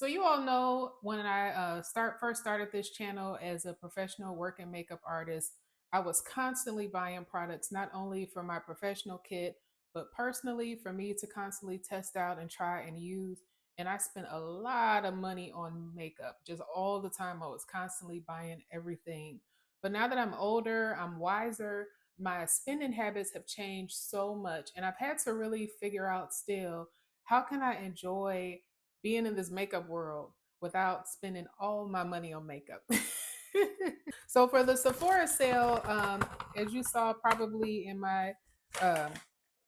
So you all know when I first started this channel as a professional work and makeup artist, I was constantly buying products not only for my professional kit, but personally for me to constantly test out and try and use. And I spent a lot of money on makeup, just all the time. I was constantly buying everything. But now that I'm older, I'm wiser, my spending habits have changed so much. And I've had to really figure out still, how can I enjoy being in this makeup world without spending all my money on makeup? So for the Sephora sale, as you saw probably in um,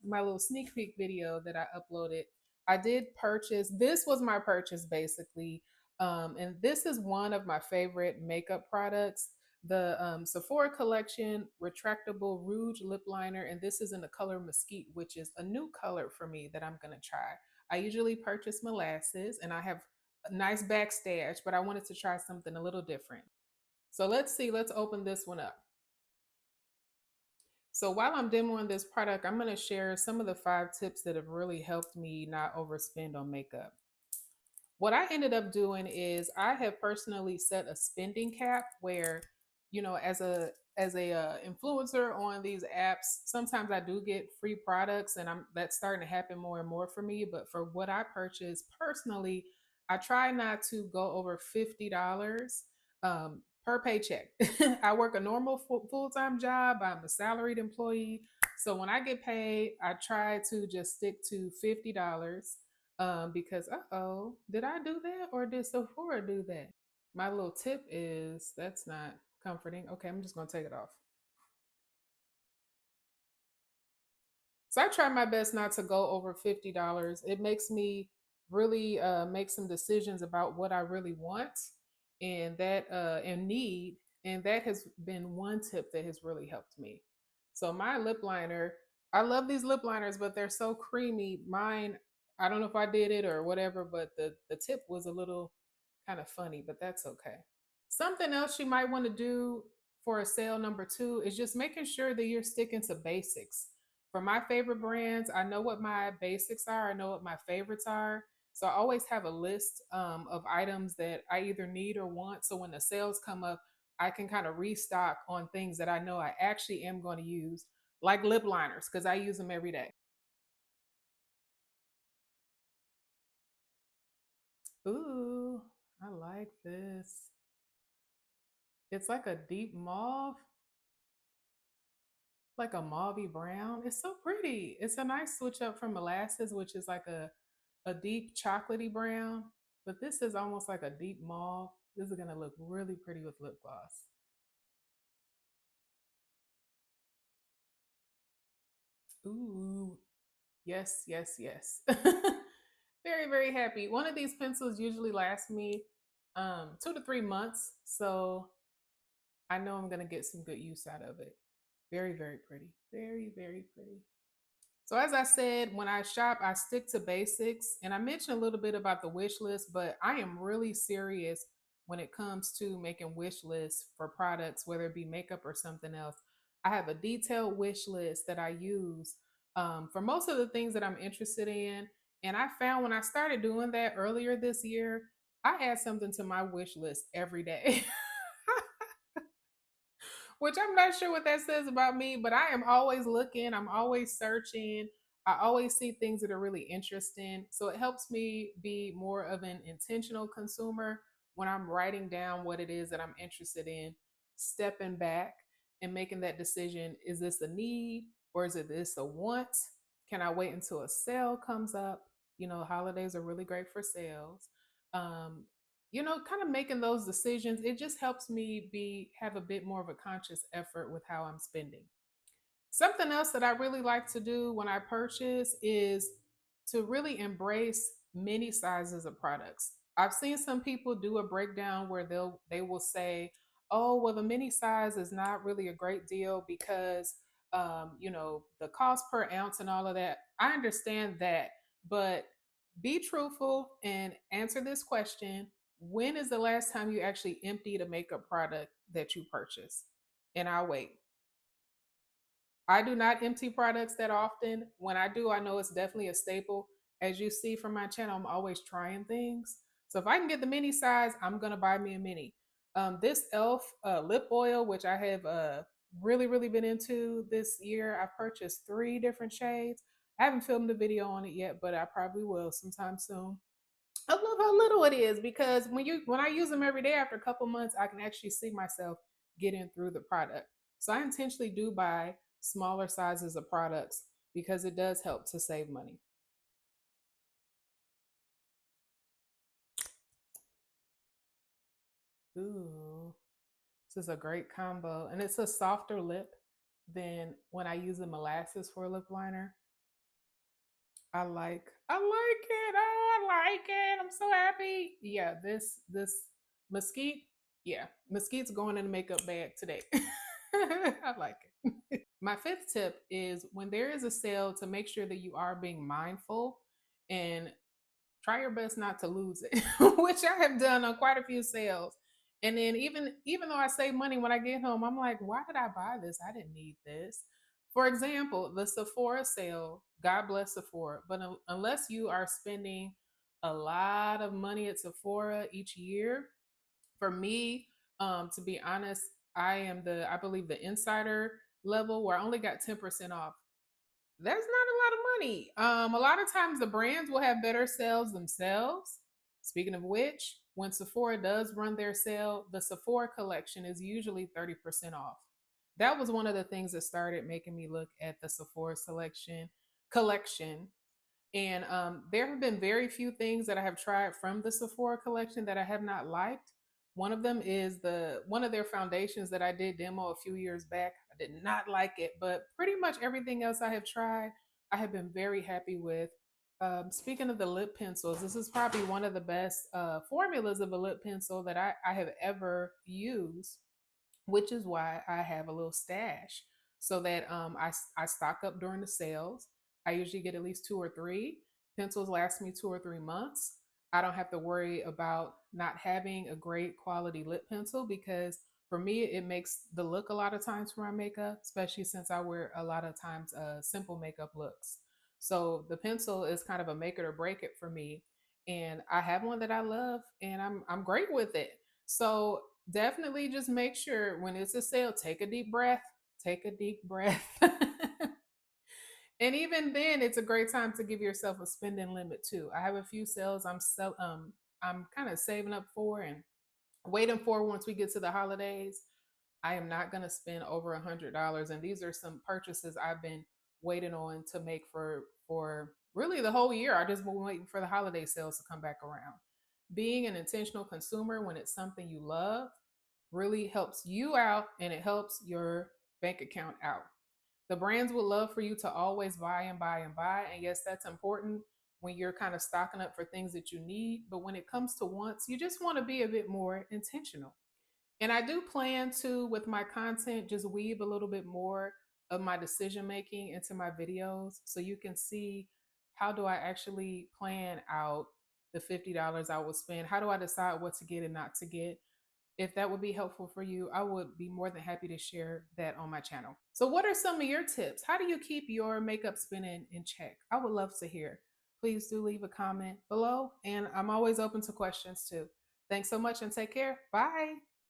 my little sneak peek video that I uploaded, I did purchase. This was my purchase basically, and this is one of my favorite makeup products. The Sephora collection retractable Rouge lip liner, and this is in the color Mesquite, which is a new color for me that I'm gonna try. I usually purchase molasses, and I have a nice backstage, but I wanted to try something a little different. So let's see, let's open this one up. So while I'm demoing this product, I'm going to share some of the 5 tips that have really helped me not overspend on makeup. What I ended up doing is I have personally set a spending cap where, as a influencer on these apps, sometimes I do get free products, and that's starting to happen more and more for me. But for what I purchase personally, I try not to go over $50 per paycheck. I work a normal full time job. I'm a salaried employee, so when I get paid, I try to just stick to $50, because did I do that or did Sephora do that? My little tip is that's not comforting. Okay, I'm just gonna take it off. So I try my best not to go over $50. It makes me really make some decisions about what I really want and need, and that has been one tip that has really helped me. So my lip liner, I love these lip liners, but they're so creamy. Mine, I don't know if I did it or whatever, but the tip was a little kind of funny, but that's okay. Something else you might want to do for a sale number 2 is just making sure that you're sticking to basics. For my favorite brands, I know what my basics are, I know what my favorites are. So I always have a list of items that I either need or want. So when the sales come up, I can kind of restock on things that I know I actually am going to use, like lip liners, because I use them every day. Ooh, I like this. It's like a deep mauve, like a mauvey brown. It's so pretty. It's a nice switch up from molasses, which is like a deep chocolatey brown. But this is almost like a deep mauve. This is gonna look really pretty with lip gloss. Ooh, yes, yes, yes. Very, very happy. One of these pencils usually lasts me 2 to 3 months. So I know I'm gonna get some good use out of it. Very, very pretty. Very, very pretty. So as I said, when I shop, I stick to basics. And I mentioned a little bit about the wish list, but I am really serious when it comes to making wish lists for products, whether it be makeup or something else. I have a detailed wish list that I use for most of the things that I'm interested in. And I found when I started doing that earlier this year, I add something to my wish list every day. Which I'm not sure what that says about me, but I am always looking, I'm always searching. I always see things that are really interesting. So it helps me be more of an intentional consumer when I'm writing down what it is that I'm interested in, stepping back and making that decision. Is this a need or is it this a want? Can I wait until a sale comes up? Holidays are really great for sales. Um, kind of making those decisions, it just helps me be have a bit more of a conscious effort with how I'm spending. Something else that I really like to do when I purchase is to really embrace many sizes of products. I've seen some people do a breakdown where they will say, "Oh, well, the mini size is not really a great deal because the cost per ounce and all of that." I understand that, but be truthful and answer this question: when is the last time you actually emptied a makeup product that you purchased? And I'll wait. I do not empty products that often. When I do, I know it's definitely a staple. As you see from my channel, I'm always trying things. So if I can get the mini size, I'm gonna buy me a mini. This Elf lip oil, which I have really been into this year, I've purchased 3 different shades. I haven't filmed a video on it yet, but I probably will sometime soon. I love how little it is because when I use them every day after a couple months, I can actually see myself getting through the product. So I intentionally do buy smaller sizes of products because it does help to save money. Ooh, this is a great combo, and it's a softer lip than when I use the molasses for a lip liner. I like it. Oh, I like it. I'm so happy. Yeah, this mesquite. Yeah, mesquite's going in the makeup bag today. I like it. My fifth tip is when there is a sale to make sure that you are being mindful and try your best not to lose it, which I have done on quite a few sales. And then even though I save money when I get home, I'm like, why did I buy this? I didn't need this. For example, the Sephora sale, God bless Sephora, but unless you are spending a lot of money at Sephora each year, for me, to be honest, I believe the insider level where I only got 10% off. That's not a lot of money. A lot of times the brands will have better sales themselves. Speaking of which, when Sephora does run their sale, the Sephora collection is usually 30% off. That was one of the things that started making me look at the Sephora selection collection. And there have been very few things that I have tried from the Sephora collection that I have not liked. One of them is one of their foundations that I did demo a few years back. I did not like it, but pretty much everything else I have tried, I have been very happy with. Speaking of the lip pencils, this is probably one of the best formulas of a lip pencil that I have ever used, which is why I have a little stash so that I stock up during the sales. I usually get at least 2 or 3. Pencils last me 2 or 3 months. I don't have to worry about not having a great quality lip pencil because for me, it makes the look a lot of times for my makeup, especially since I wear a lot of times simple makeup looks. So the pencil is kind of a make it or break it for me. And I have one that I love and I'm great with it. So definitely just make sure when it's a sale, take a deep breath, take a deep breath. And even then, it's a great time to give yourself a spending limit too. I have a few sales I'm kind of saving up for and waiting for once we get to the holidays. I am not going to spend over $100, and these are some purchases I've been waiting on to make for really the whole year. I just been waiting for the holiday sales to come back around. Being an intentional consumer when it's something you love really helps you out and it helps your bank account out. The brands would love for you to always buy and buy and buy. And yes, that's important when you're kind of stocking up for things that you need. But when it comes to wants, you just want to be a bit more intentional. And I do plan to, with my content, just weave a little bit more of my decision making into my videos so you can see how do I actually plan out the $50 I will spend? How do I decide what to get and not to get? If that would be helpful for you, I would be more than happy to share that on my channel. So, what are some of your tips? How do you keep your makeup spending in check? I would love to hear. Please do leave a comment below, and I'm always open to questions too. Thanks so much and take care. Bye.